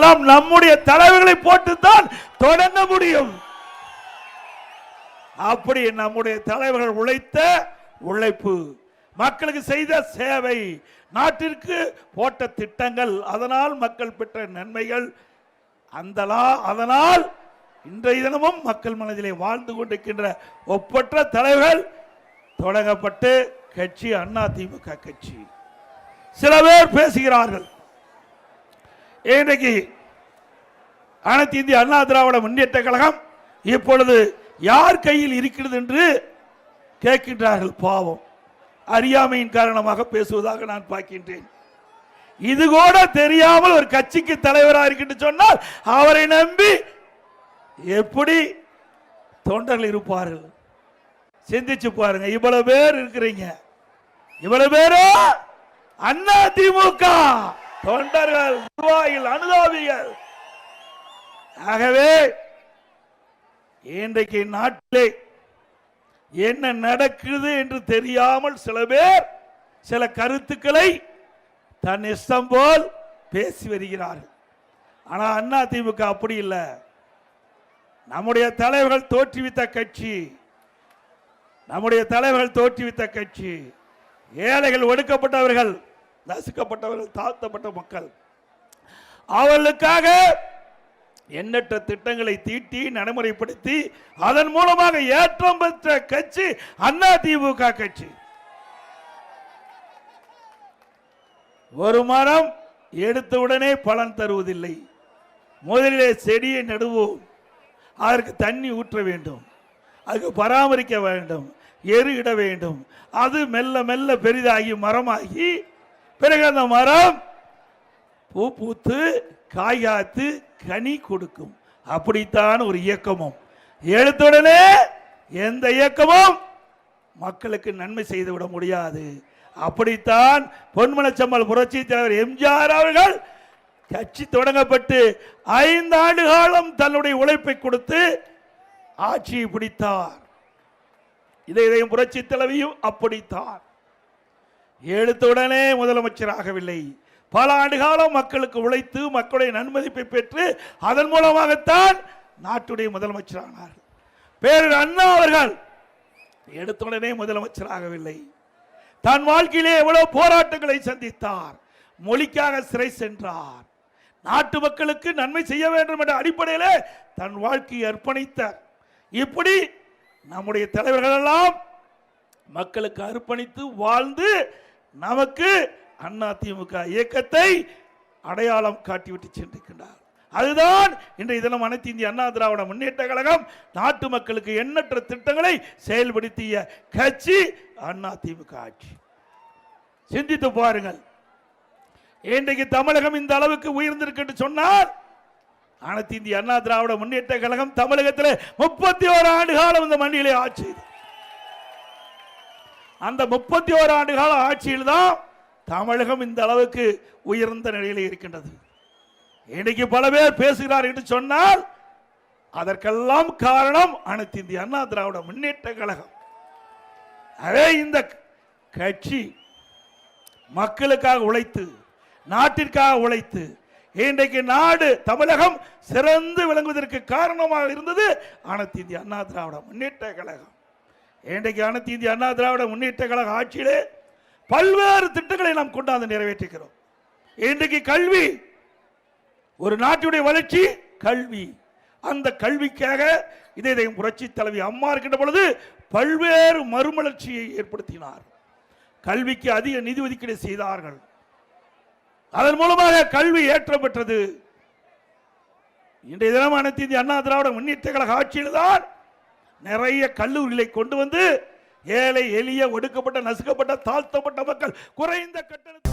இதெல்லாம் நம்முடைய தலைவர்களை போட்டுத்தான் தொடங்க முடியும். அப்படி நம்முடைய தலைவர்கள் உழைத்த உழைப்பு, மக்களுக்கு செய்த சேவை, நாட்டிற்கு போட்ட திட்டங்கள், அதனால் மக்கள் பெற்ற நன்மைகள், அதனால் இன்றைய தினமும் மக்கள் மனதிலே வாழ்ந்து கொண்டிருக்கின்ற ஒப்பற்ற தலைவர்கள் தொடங்கப்பட்டு கட்சி அதிமுக கட்சி. சில பேர் பேசுகிறார்கள், இன்றைக்கு அனைத்து இந்திய அண்ணா திராவிட முன்னேற்ற கழகம் இப்பொழுது யார் கையில் இருக்கிறது என்று கேட்கின்றார்கள். பாவம், அறியாமையின் காரணமாக பேசுவதாக நான் பார்க்கின்றேன். இது கூட தெரியாமல் ஒரு கட்சிக்கு தலைவராக இருக்கின்ற சொன்னால் அவரை நம்பி எப்படி தொண்டர்கள் இருப்பார்கள்? சிந்திச்சு பாருங்க. இவ்வளவு பேர் இருக்கிறீங்க, இவ்வளவு பேரோ அண்ணா திமுக தொண்டர்கள், நிர்வாகிகள், அனுதாபிகள். ஆகவே இன்றைக்கு நாட்டிலே என்ன நடக்குது என்று தெரியாமல் சில பேர் சில கருத்துக்களை தன் இஷ்டம் போல் பேசி வருகிறார்கள். ஆனால் அண்ணா திமுக அப்படி இல்லை. நம்முடைய தலைவர்கள் தோற்றுவித்த கட்சி, நம்முடைய தலைவர்கள் தோற்றுவித்த கட்சி. ஏழைகள், ஒடுக்கப்பட்டவர்கள், நசுக்கப்பட்டவர்கள், தாழ்த்தப்பட்ட மக்கள், அவர்களுக்காக எண்ணற்ற திட்டங்களை தீட்டி நடைமுறைப்படுத்தி அதன் மூலமாக ஏற்றம் பெற்ற கட்சி அண்ணா திமுக கட்சி. ஒரு மரம் எடுத்தவுடனே பலன் தருவதில்லை. முதலிலே செடியை நடுவோம், அதற்கு தண்ணி ஊற்ற வேண்டும், அதுக்கு பராமரிக்க வேண்டும், எரு இட வேண்டும். அது மெல்ல மெல்ல பெரிதாகி மரமாகி பிறகு அந்த மரம் பூ பூத்து காய் காத்து கனி கொடுக்கும். அப்படித்தான் ஒரு இயக்கமும். எடுத்துடனே எந்த இயக்கமும் மக்களுக்கு நன்மை செய்துவிட முடியாது. அப்படித்தான் பொன்மனச்செம்மல் புரட்சி தலைவர் எம்ஜிஆர் அவர்கள் கட்சி தொடங்கப்பட்டு 5 ஆண்டு காலம் தன்னுடைய உழைப்பை கொடுத்து ஆட்சியை பிடித்தார். இதையும் புரட்சி தலைவியும் அப்படித்தான். எடுத்துடனே முதலமைச்சராகவில்லை, பல ஆண்டு காலம் மக்களுக்கு உழைத்து மக்களுடைய நன்மதிப்பை பெற்று அதன் மூலமாகத்தான் நாட்டுடைய முதலமைச்சரானார். பேரறிஞர் அண்ணா அவர்கள் எடுத்துடனே முதலமைச்சராகவில்லை. தன் வாழ்க்கையிலே எவ்வளவு போராட்டங்களை சந்தித்தார். மொழிக்காக சிறை சென்றார். நாட்டு மக்களுக்கு நன்மை செய்ய வேண்டும் என்ற அடிப்படையிலே தன் வாழ்க்கையை அர்ப்பணித்தார். இப்படி நம்முடைய தலைவர்கள் எல்லாம் மக்களுக்கு அர்ப்பணித்து வாழ்ந்து நமக்கு அண்ணா திமுக இயக்கத்தை அடையாளம் காட்டிவிட்டு சென்றிருக்கின்றார். அதுதான் இன்றைய தினம் அனைத்து இந்திய அண்ணா திராவிட முன்னேற்ற கழகம் நாட்டு மக்களுக்கு எண்ணற்ற திட்டங்களை செயல்படுத்திய கட்சி அண்ணா திமுக ஆட்சி. சிந்தித்து பாருங்கள், இன்றைக்கு தமிழகம் இந்த அளவுக்கு உயர்ந்திருக்கு சொன்னால் அனைத்து இந்திய அண்ணா திராவிட முன்னேற்ற கழகம் தமிழகத்தில் 31 ஆண்டு காலம் இந்த மண்ணிலே ஆட்சி. அந்த 31 ஆண்டு கால ஆட்சியில் தான் தமிழகம் இந்த அளவுக்கு உயர்ந்த நிலையில் இருக்கின்றது. இன்னைக்கு பல பேர் பேசுகிறார் என்று சொன்னால் அதற்கெல்லாம் காரணம் அனைத்து இந்திய அண்ணா திராவிட முன்னேற்ற கழகம். அதே இந்த கட்சி மக்களுக்காக உழைத்து, நாட்டிற்காக உழைத்து, இன்றைக்கு நாடு தமிழகம் சிறந்து விளங்குவதற்கு காரணமாக இருந்தது அனைத்து இந்திய அண்ணா திராவிட முன்னேற்ற கழகம். இன்றைக்கு அனைத்து இந்திய அண்ணா திராவிட முன்னேற்ற கழக ஆட்சியிலே பல்வேறு திட்டங்களை நாம் கொண்டாந்து நிறைவேற்றுகிறோம். இன்றைக்கு கல்வி, ஒரு நாட்டுடைய வளர்ச்சி கல்வி. அந்த கல்விக்காக இதையும் புரட்சி தலைவி அம்மா இருக்கின்ற பொழுது பல்வேறு மறுமலர்ச்சியை ஏற்படுத்தினார். கல்விக்கு அதிக நிதி ஒதுக்கீடு செய்தார்கள். அதன் மூலமாக கல்வி ஏற்றம் பெற்றது. இன்றைய தினம் அனைத்து இந்திய அண்ணா திராவிட முன்னேற்ற கழக ஆட்சியில் தான் நிறைய கல்லூரிகளை கொண்டு வந்து ஏழை எளிய ஒடுக்கப்பட்ட நசுக்கப்பட்ட தாழ்த்தப்பட்ட மக்கள் குறைந்த கட்டணத்தில்